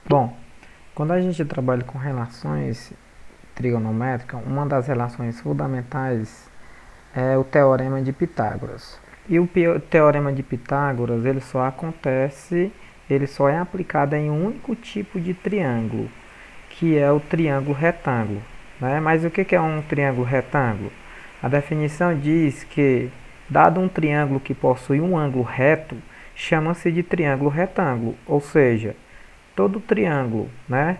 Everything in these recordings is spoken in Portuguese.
Bom, quando a gente trabalha com relações trigonométricas, uma das relações fundamentais é o teorema de Pitágoras. E o teorema de Pitágoras, ele só é aplicado em um único tipo de triângulo, que é o triângulo retângulo, né? Mas o que é um triângulo retângulo? A definição diz que, dado um triângulo que possui um ângulo reto, chama-se de triângulo retângulo, ou seja, todo triângulo, né,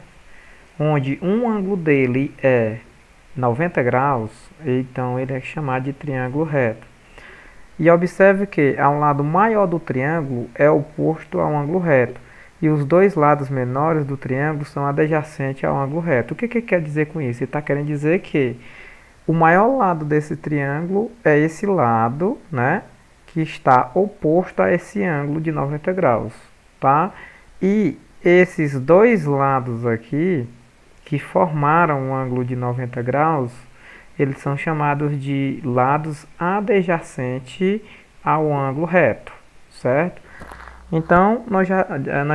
onde um ângulo dele é 90 graus, então ele é chamado de triângulo reto. E observe que ao lado maior do triângulo é oposto ao ângulo reto, e os dois lados menores do triângulo são adjacentes ao ângulo reto. O que quer dizer com isso? Ele está querendo dizer que o maior lado desse triângulo é esse lado, né, que está oposto a esse ângulo de 90 graus, tá? E esses dois lados aqui, que formaram um ângulo de 90 graus, eles são chamados de lados adjacentes ao ângulo reto, certo? Então, nós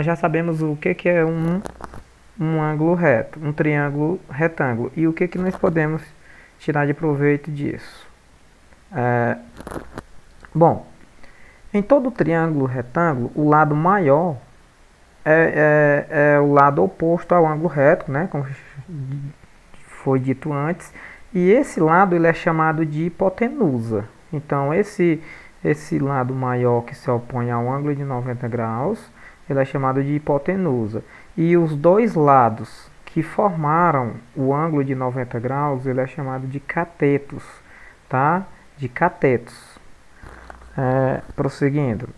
já sabemos o que é um ângulo reto, um triângulo retângulo. E o que nós podemos tirar de proveito disso? Bom, em todo triângulo retângulo, o lado maior é o lado oposto ao ângulo reto, né, como foi dito antes, e esse lado ele é chamado de hipotenusa. Então esse lado maior que se opõe ao ângulo de 90 graus, ele é chamado de hipotenusa. E os dois lados que formaram o ângulo de 90 graus, ele é chamado de catetos, tá? De catetos. Prosseguindo.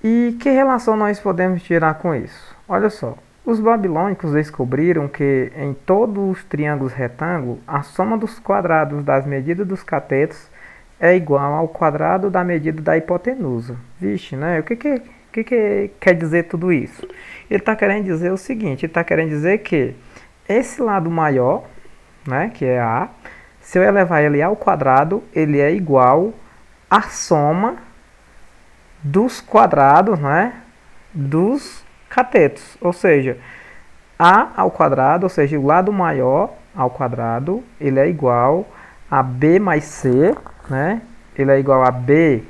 E que relação nós podemos tirar com isso? Olha só, os babilônicos descobriram que em todos os triângulos retângulos, a soma dos quadrados das medidas dos catetos é igual ao quadrado da medida da hipotenusa. Vixe, né? O que quer dizer tudo isso? Ele está querendo dizer o seguinte, ele está querendo dizer que esse lado maior, né, que é A, se eu elevar ele ao quadrado, ele é igual à soma dos quadrados, né, dos catetos, ou seja, A ao quadrado, ou seja, o lado maior ao quadrado, ele é igual a B mais C, né, ele é igual a B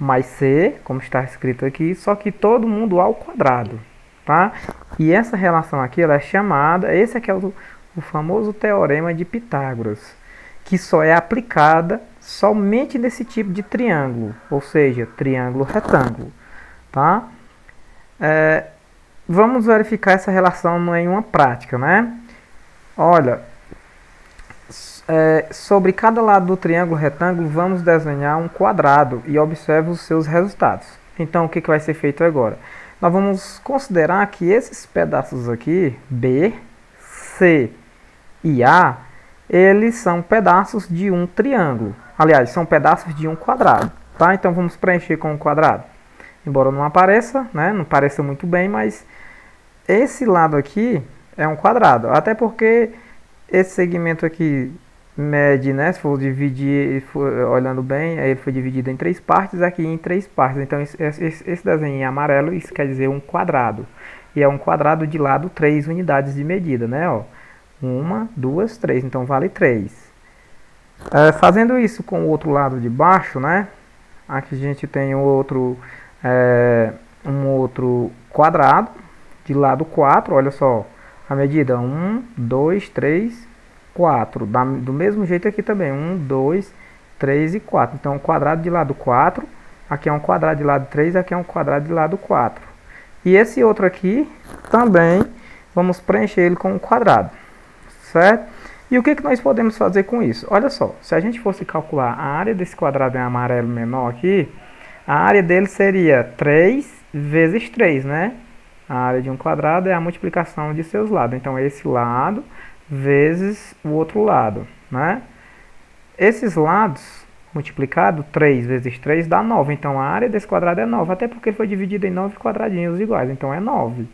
mais C, como está escrito aqui, só que todo mundo ao quadrado, tá? E essa relação aqui, ela é chamada, esse aqui é o famoso teorema de Pitágoras, que só é aplicada somente nesse tipo de triângulo, ou seja, triângulo retângulo, tá? Vamos verificar essa relação em uma prática, né? Olha, sobre cada lado do triângulo retângulo, vamos desenhar um quadrado e observe os seus resultados. Então, o que vai ser feito agora? Nós vamos considerar que esses pedaços aqui, B, C e A, eles são pedaços de um triângulo. Aliás, são pedaços de um quadrado, tá? Então, vamos preencher com um quadrado. Embora não apareça, né? Não pareça muito bem, mas esse lado aqui é um quadrado. Até porque esse segmento aqui mede, né? Se for dividir, olhando bem, ele foi dividido em três partes, aqui em três partes. Então, esse desenho em amarelo, isso quer dizer um quadrado. E é um quadrado de lado 3 unidades de medida, né? Ó, 1, 2, 3. Então, vale 3. Fazendo isso com o outro lado de baixo, né? Aqui a gente tem um outro quadrado de lado 4, olha só, a medida 1, 2, 3, 4, do mesmo jeito aqui também, 1, 2, 3 e 4, então um quadrado de lado 4, aqui é um quadrado de lado 3, aqui é um quadrado de lado 4, e esse outro aqui também, vamos preencher ele com um quadrado, certo? E o que nós podemos fazer com isso? Olha só, se a gente fosse calcular a área desse quadrado em amarelo menor aqui, a área dele seria 3 vezes 3, né? A área de um quadrado é a multiplicação de seus lados. Então, esse lado vezes o outro lado, né? Esses lados multiplicado, 3 vezes 3 dá 9. Então, a área desse quadrado é 9, até porque ele foi dividido em 9 quadradinhos iguais. Então, é 9.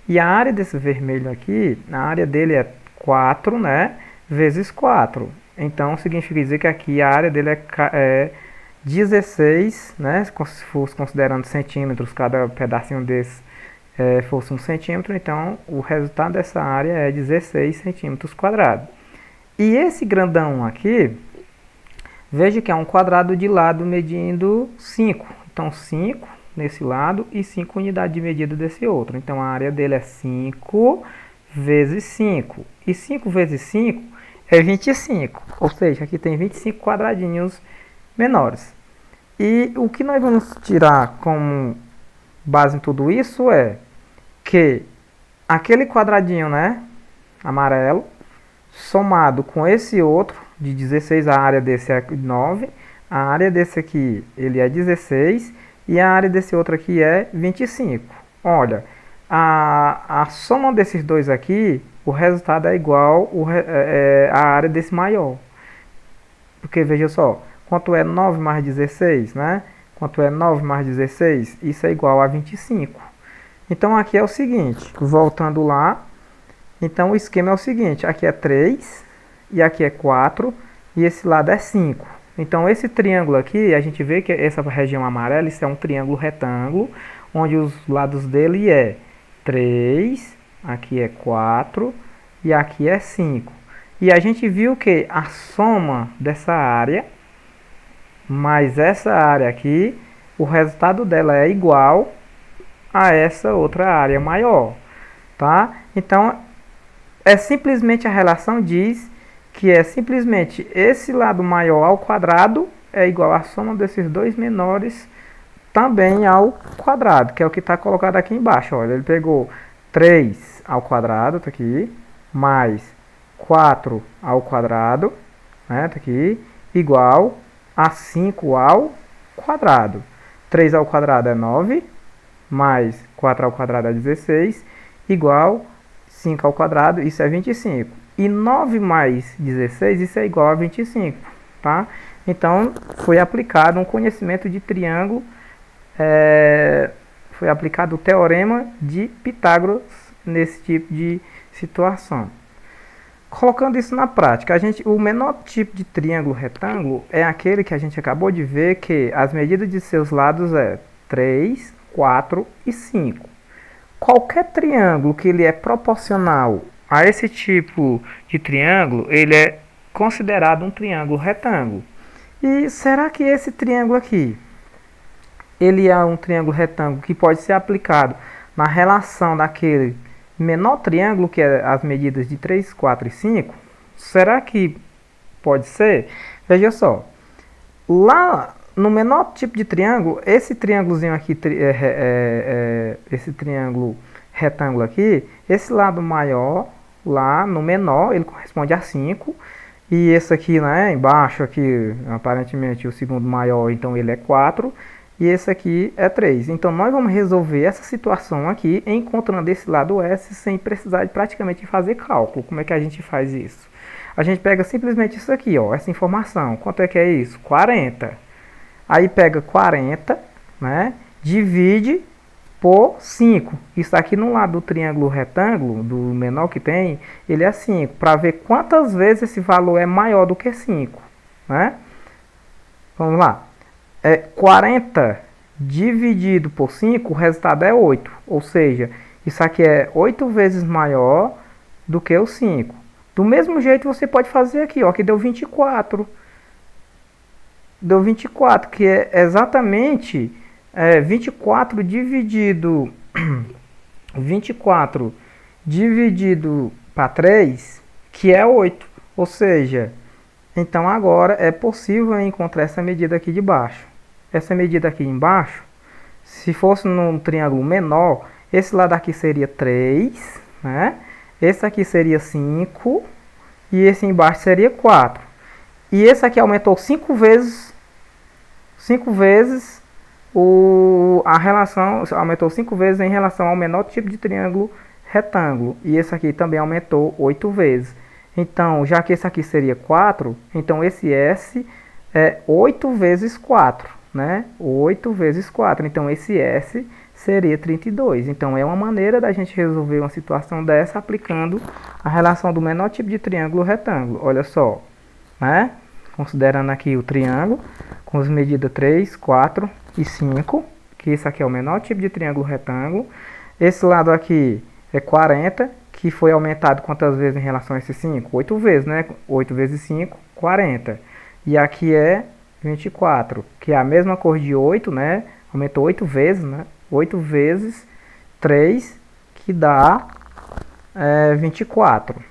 E a área desse vermelho aqui, a área dele é 4, né? Vezes 4. Então, significa dizer que aqui a área dele é 16, né? Se fosse considerando centímetros, cada pedacinho desse fosse 1 centímetro, então o resultado dessa área é 16 centímetros quadrados. E esse grandão aqui, veja que é um quadrado de lado medindo 5. Então 5 nesse lado e 5 unidades de medida desse outro. Então a área dele é 5 vezes 5. E 5 vezes 5 é 25. Ou seja, aqui tem 25 quadradinhos menores. E o que nós vamos tirar como base em tudo isso é que aquele quadradinho, né, amarelo, somado com esse outro de 16, a área desse é 9, a área desse aqui ele é 16 e a área desse outro aqui é 25. Olha, a soma desses dois aqui, o resultado é igual a área desse maior. Porque veja só, quanto é 9 mais 16, né? Quanto é 9 mais 16? Isso é igual a 25. Então aqui é o seguinte, voltando lá, então o esquema é o seguinte, aqui é 3 e aqui é 4 e esse lado é 5. Então esse triângulo aqui, a gente vê que essa região amarela, isso é um triângulo retângulo, onde os lados dele é 3, aqui é 4 e aqui é 5. E a gente viu que a soma dessa área mais essa área aqui, o resultado dela é igual a essa outra área maior, tá? Então, simplesmente a relação diz que é simplesmente esse lado maior ao quadrado é igual à soma desses dois menores também ao quadrado, que é o que está colocado aqui embaixo. Olha, ele pegou 3 ao quadrado, tá aqui, mais 4 ao quadrado, né, tá aqui, igual a 5 ao quadrado. 3 ao quadrado é 9, mais 4 ao quadrado é 16, igual 5 ao quadrado, isso é 25. E 9 mais 16, isso é igual a 25, tá? Então, foi aplicado um conhecimento de triângulo, foi aplicado o teorema de Pitágoras nesse tipo de situação. Colocando isso na prática, o menor tipo de triângulo retângulo é aquele que a gente acabou de ver que as medidas de seus lados é 3, 4 e 5. Qualquer triângulo que ele é proporcional a esse tipo de triângulo, ele é considerado um triângulo retângulo. E será que esse triângulo aqui, ele é um triângulo retângulo que pode ser aplicado na relação daquele menor triângulo, que é as medidas de 3, 4 e 5? Será que pode ser? Veja só, lá no menor tipo de triângulo, esse triângulozinho aqui, esse triângulo retângulo aqui, esse lado maior, lá no menor, ele corresponde a 5, e esse aqui, né, embaixo aqui, aparentemente o segundo maior, então ele é 4, e esse aqui é 3. Então nós vamos resolver essa situação aqui encontrando esse lado S sem precisar de praticamente fazer cálculo. Como é que a gente faz isso? A gente pega simplesmente isso aqui, ó, essa informação. Quanto é que é isso? 40. Aí pega 40, né, divide por 5. Isso aqui no lado do triângulo retângulo, do menor que tem, ele é 5. Para ver quantas vezes esse valor é maior do que 5, né? Vamos lá. 40 dividido por 5, o resultado é 8. Ou seja, isso aqui é 8 vezes maior do que o 5. Do mesmo jeito você pode fazer aqui, ó, que deu 24. Deu 24, que é exatamente 24 dividido 24 dividido para 3, que é 8. Ou seja, então agora é possível encontrar essa medida aqui de baixo. Essa medida aqui embaixo, se fosse num triângulo menor, esse lado aqui seria 3, né? Esse aqui seria 5 e esse embaixo seria 4. E esse aqui aumentou 5 vezes a relação, aumentou 5 vezes em relação ao menor tipo de triângulo retângulo. E esse aqui também aumentou 8 vezes. Então, já que esse aqui seria 4, então esse S é 8 vezes 4, né? 8 vezes 4. Então, esse S seria 32. Então, é uma maneira da gente resolver uma situação dessa aplicando a relação do menor tipo de triângulo retângulo. Olha só, né? Considerando aqui o triângulo com as medidas 3, 4 e 5, que isso aqui é o menor tipo de triângulo retângulo. Esse lado aqui é 40, que foi aumentado quantas vezes em relação a esse 5? 8 vezes, né? 8 vezes 5, 40. E aqui é 24, que é a mesma cor de 8, né? Aumentou 8 vezes, né? 8 vezes 3, que dá 24.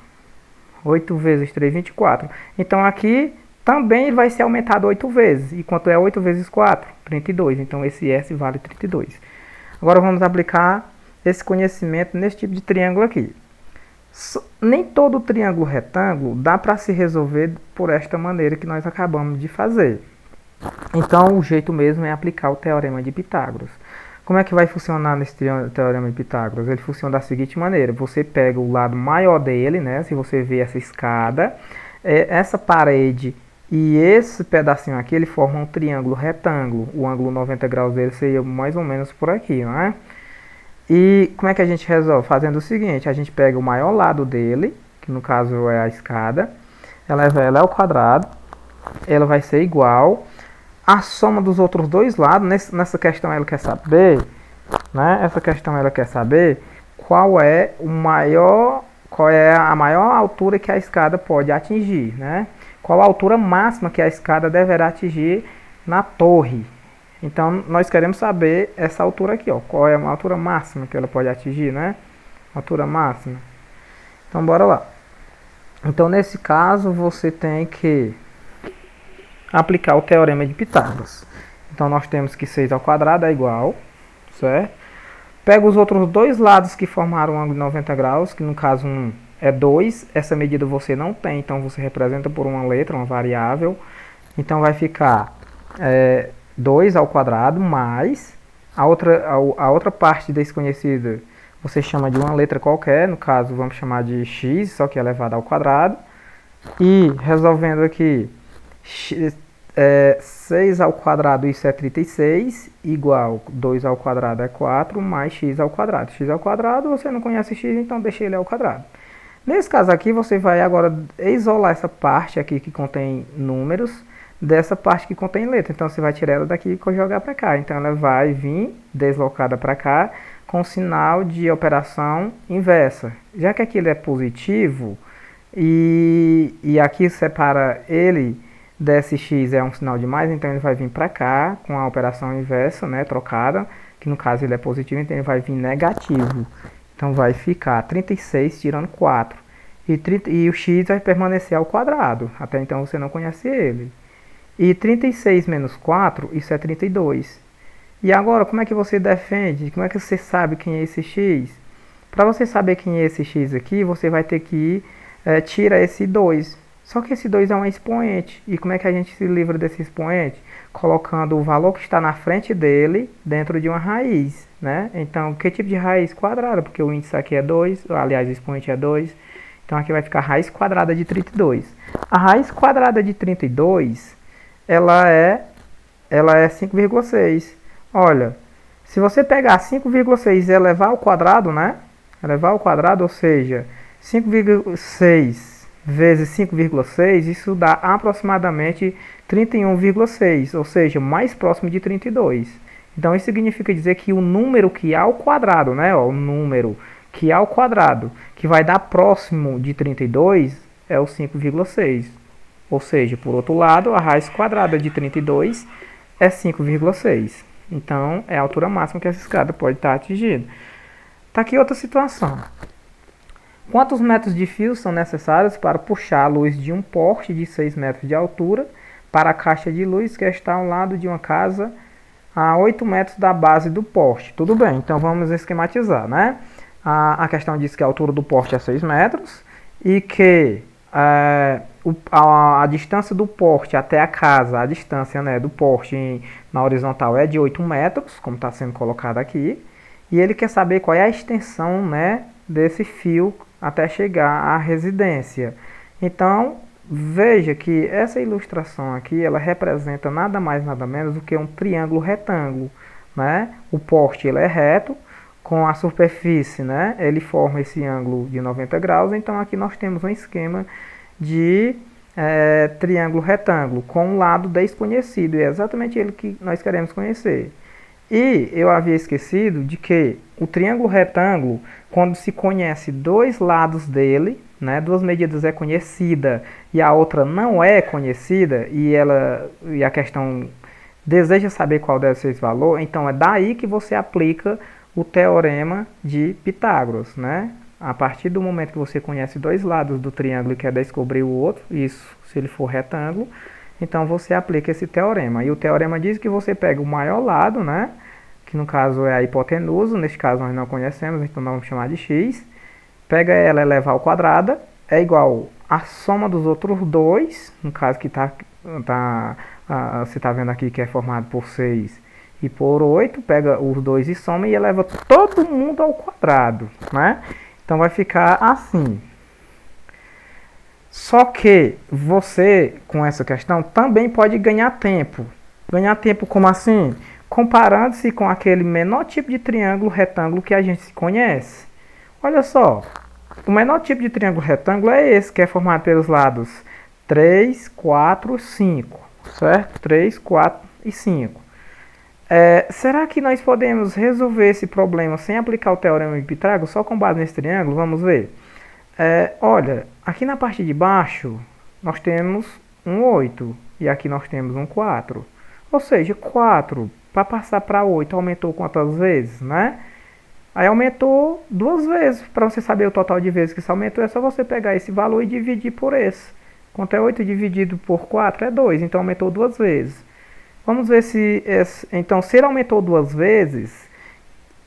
8 vezes 3, 24. Então aqui também vai ser aumentado 8 vezes. E quanto é 8 vezes 4? 32. Então esse S vale 32. Agora vamos aplicar esse conhecimento nesse tipo de triângulo aqui. Nem todo triângulo retângulo dá para se resolver por esta maneira que nós acabamos de fazer. Então o jeito mesmo é aplicar o teorema de Pitágoras. Como é que vai funcionar nesse teorema de Pitágoras? Ele funciona da seguinte maneira: você pega o lado maior dele, né? Se você vê essa escada, essa parede e esse pedacinho aqui, ele forma um triângulo retângulo. O ângulo 90 graus dele seria mais ou menos por aqui, não é? E como é que a gente resolve? Fazendo o seguinte: a gente pega o maior lado dele, que no caso é a escada, ela é ao quadrado, ela vai ser igual a soma dos outros dois lados. Nessa questão ela quer saber, né? Essa questão ela quer saber qual é a maior altura que a escada pode atingir, né? Qual a altura máxima que a escada deverá atingir na torre. Então nós queremos saber essa altura aqui, ó. Qual é a altura máxima que ela pode atingir, né? Altura máxima. Então bora lá. Então nesse caso você tem que aplicar o teorema de Pitágoras. Então nós temos que 6 ao quadrado é igual, certo? Pega os outros dois lados que formaram um ângulo de 90 graus, que no caso 1 é 2. Essa medida você não tem, então você representa por uma letra, uma variável. Então vai ficar 2 ao quadrado mais a outra parte desconhecida você chama de uma letra qualquer, no caso vamos chamar de x, só que é elevado ao quadrado. E resolvendo aqui, 6 ao quadrado, isso é 36, igual 2 ao quadrado é 4, mais x ao quadrado. X ao quadrado, você não conhece x, então deixa ele ao quadrado. Nesse caso aqui, você vai agora isolar essa parte aqui que contém números, dessa parte que contém letra. Então, você vai tirar ela daqui e jogar para cá. Então, ela vai vir deslocada para cá com sinal de operação inversa. Já que aquilo é positivo e aqui separa ele desse x é um sinal de mais, então ele vai vir para cá com a operação inversa, né, trocada, que no caso ele é positivo, então ele vai vir negativo. Então vai ficar 36 tirando 4. E o x vai permanecer ao quadrado. Até então você não conhece ele. E 36 menos 4, isso é 32. E agora, como é que você defende? Como é que você sabe quem é esse x? Para você saber quem é esse x aqui, você vai ter que tirar esse 2. Só que esse 2 é um expoente. E como é que a gente se livra desse expoente? Colocando o valor que está na frente dele dentro de uma raiz, né? Então, que tipo de raiz? Quadrada, porque o índice aqui é 2, aliás, o expoente é 2. Então, aqui vai ficar a raiz quadrada de 32. A raiz quadrada de 32, ela é 5,6. Olha, se você pegar 5,6 e elevar ao quadrado, né? Elevar ao quadrado, ou seja, 5,6 vezes 5,6, isso dá aproximadamente 31,6, ou seja, mais próximo de 32. Então isso significa dizer que o número que é ao quadrado, né, ó, o número que é ao quadrado, que vai dar próximo de 32, é o 5,6. Ou seja, por outro lado, a raiz quadrada de 32 é 5,6. Então é a altura máxima que essa escada pode estar atingindo. Tá aqui outra situação. Quantos metros de fio são necessários para puxar a luz de um poste de 6 metros de altura para a caixa de luz que está ao lado de uma casa a 8 metros da base do poste? Tudo bem, então vamos esquematizar, né? A questão diz que a altura do poste é 6 metros e que a distância do poste até a casa, a distância, né, do poste na horizontal é de 8 metros, como está sendo colocado aqui. E ele quer saber qual é a extensão, né, desse fio até chegar à residência. Então, veja que essa ilustração aqui, ela representa nada mais, nada menos do que um triângulo retângulo, né? O poste ele é reto, com a superfície, né? Ele forma esse ângulo de 90 graus, então aqui nós temos um esquema de triângulo retângulo, com um lado desconhecido, e é exatamente ele que nós queremos conhecer. E eu havia esquecido de que o triângulo retângulo, quando se conhece dois lados dele, né, duas medidas é conhecida e a outra não é conhecida, e a questão deseja saber qual deve ser esse valor, então é daí que você aplica o teorema de Pitágoras, né? A partir do momento que você conhece dois lados do triângulo e quer descobrir o outro, isso se ele for retângulo, então você aplica esse teorema. E o teorema diz que você pega o maior lado, né? Que no caso é a hipotenusa, neste caso nós não conhecemos, então nós vamos chamar de x. Pega ela elevado ao quadrado, é igual a soma dos outros dois, no caso que você está vendo aqui que é formado por 6 e por 8, pega os dois e soma e eleva todo mundo ao quadrado, né? Então vai ficar assim. Só que você, com essa questão, também pode ganhar tempo. Ganhar tempo como assim? Comparando-se com aquele menor tipo de triângulo retângulo que a gente se conhece. Olha só, o menor tipo de triângulo retângulo é esse, que é formado pelos lados 3, 4, 5, certo? 3, 4 e 5. Será que nós podemos resolver esse problema sem aplicar o teorema de Pitágoras, só com base nesse triângulo? Vamos ver. Olha, aqui na parte de baixo nós temos um 8 e aqui nós temos um 4. Ou seja, 4 para passar para 8 aumentou quantas vezes, né? Aí aumentou 2 vezes. Para você saber o total de vezes que isso aumentou, é só você pegar esse valor e dividir por esse. Quanto é 8 dividido por 4? É 2, então aumentou 2 vezes. Vamos ver se ele aumentou 2 vezes,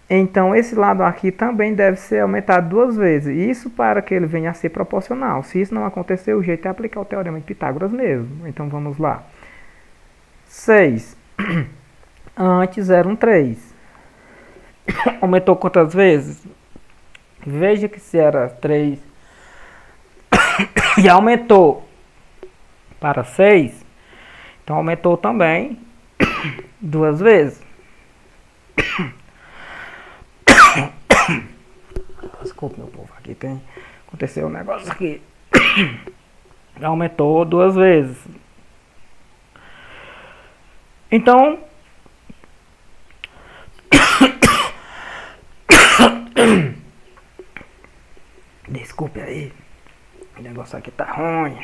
então esse lado aqui também deve ser aumentado 2 vezes. Isso para que ele venha a ser proporcional. Se isso não acontecer, o jeito é aplicar o teorema de Pitágoras mesmo. Então vamos lá. 6. Antes era um 3. Aumentou quantas vezes? Veja que se era 3 e aumentou para 6, então aumentou também 2 vezes. Desculpa, meu povo, aqui aconteceu um negócio aqui. Aumentou 2 vezes. Então, desculpe aí, o negócio aqui tá ruim,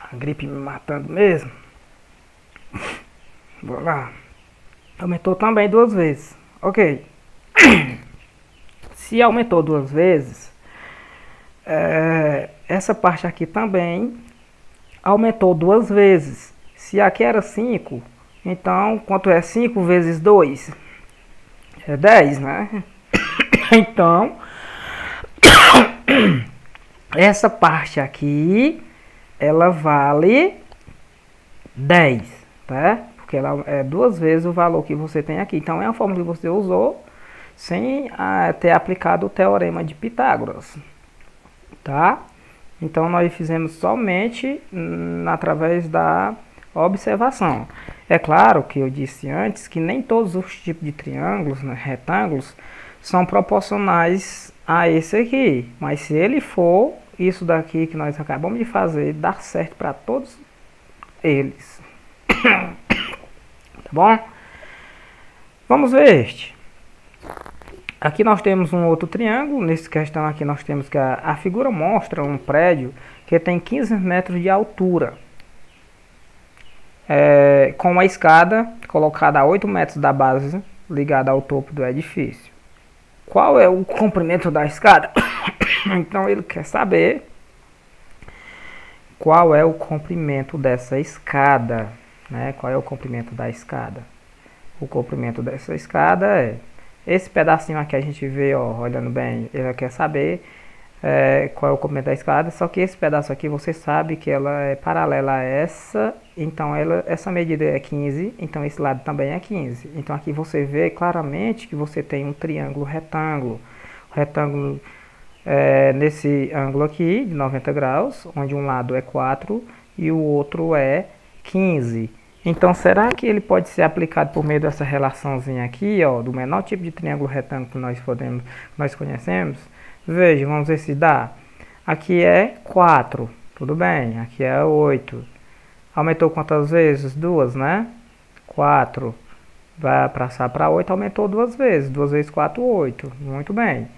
a gripe me matando mesmo. Vou lá. Aumentou também 2 vezes. Ok. Se aumentou 2 vezes, essa parte aqui também aumentou 2 vezes. Se aqui era 5, então quanto é 5 vezes 2? É 10, né? Então, essa parte aqui, ela vale 10, tá? Porque ela é 2 vezes o valor que você tem aqui. Então, é a fórmula que você usou sem ter aplicado o teorema de Pitágoras, tá? Então, nós fizemos somente através da observação. É claro que eu disse antes que nem todos os tipos de triângulos, né, retângulos, são proporcionais a esse aqui. Mas se ele for, isso daqui que nós acabamos de fazer, dá certo para todos eles. Tá bom? Vamos ver este. Aqui nós temos um outro triângulo. Nessa questão aqui nós temos que a figura mostra um prédio que tem 15 metros de altura. Com uma escada colocada a 8 metros da base, ligada ao topo do edifício. Qual é o comprimento da escada? Então ele quer saber qual é o comprimento dessa escada, né? Qual é o comprimento da escada? O comprimento dessa escada é esse pedacinho aqui, a gente vê, ó, olhando bem, ele quer saber qual é o comprimento da escada, só que esse pedaço aqui você sabe que ela é paralela a essa, então essa medida é 15, então esse lado também é 15. Então aqui você vê claramente que você tem um triângulo retângulo. Retângulo nesse ângulo aqui, de 90 graus, onde um lado é 4 e o outro é 15. Então, será que ele pode ser aplicado por meio dessa relaçãozinha aqui, ó, do menor tipo de triângulo retângulo que nós conhecemos? Veja, vamos ver se dá. Aqui é 4, tudo bem. Aqui é 8. Aumentou quantas vezes? 2, né? 4. vai passar para 8, aumentou 2 vezes. 2 vezes 4, 8. Muito bem.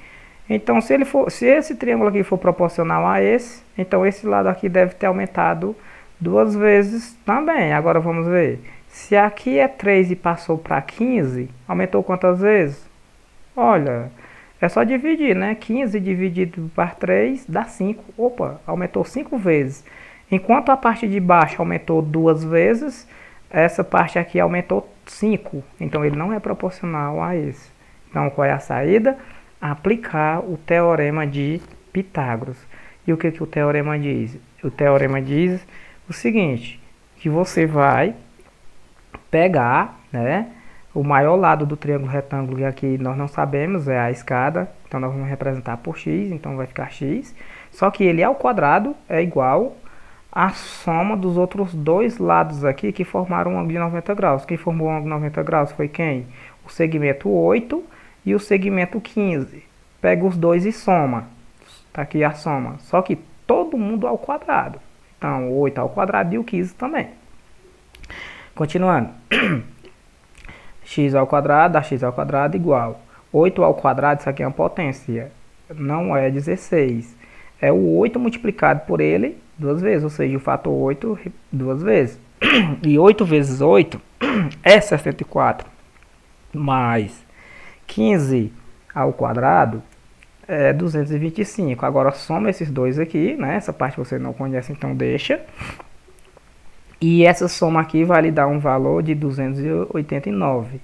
Então, se esse triângulo aqui for proporcional a esse, então esse lado aqui deve ter aumentado 2 vezes também. Agora vamos ver. Se aqui é 3 e passou para 15, aumentou quantas vezes? Olha, é só dividir, né? 15 dividido por 3 dá 5. Opa, aumentou 5 vezes. Enquanto a parte de baixo aumentou 2 vezes, essa parte aqui aumentou 5. Então, ele não é proporcional a esse. Então, qual é a saída? Aplicar o teorema de Pitágoras. E o que o teorema diz? O teorema diz o seguinte, que você vai pegar, né, o maior lado do triângulo retângulo, que aqui nós não sabemos, é a escada, então nós vamos representar por x, então vai ficar x, só que ele ao quadrado é igual à soma dos outros dois lados aqui que formaram um ângulo de 90 graus. Quem formou um ângulo de 90 graus foi quem? O segmento 8 e o segmento 15. Pega os dois e soma. Está aqui a soma. Só que todo mundo ao quadrado. Então, o 8 ao quadrado e o 15 também. Continuando. X ao quadrado dá x ao quadrado igual. 8 ao quadrado, isso aqui é uma potência. Não é 16. É o 8 multiplicado por ele 2 vezes. Ou seja, o fator 8 2 vezes. E 8 vezes 8 é 64. Mais 15 ao quadrado é 225. Agora soma esses dois aqui, né? Essa parte você não conhece, então deixa. E essa soma aqui vai lhe dar um valor de 289.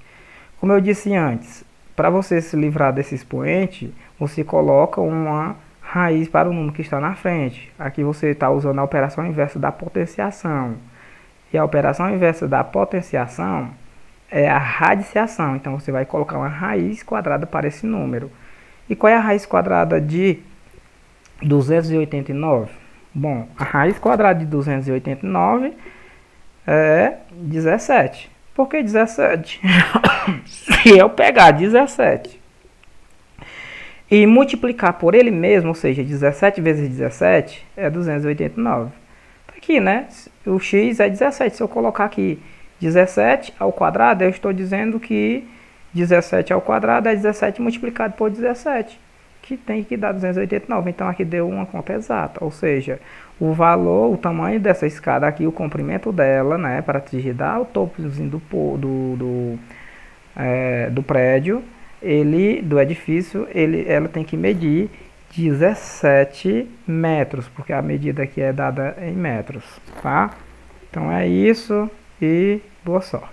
Como eu disse antes, para você se livrar desse expoente, você coloca uma raiz para o número que está na frente. Aqui você está usando a operação inversa da potenciação. E a operação inversa da potenciação é a radiciação. Então, você vai colocar uma raiz quadrada para esse número. E qual é a raiz quadrada de 289? Bom, a raiz quadrada de 289 é 17. Por que 17? Se eu pegar 17 e multiplicar por ele mesmo, ou seja, 17 vezes 17 é 289. Tá aqui, né? O x é 17. Se eu colocar aqui 17 ao quadrado, eu estou dizendo que 17 ao quadrado é 17 multiplicado por 17, que tem que dar 289. Então, aqui deu uma conta exata, ou seja, o valor, o tamanho dessa escada aqui, o comprimento dela, né, para atingir dar o topozinho do prédio, do edifício, ela tem que medir 17 metros, porque a medida aqui é dada em metros, tá? Então é isso e boa sorte.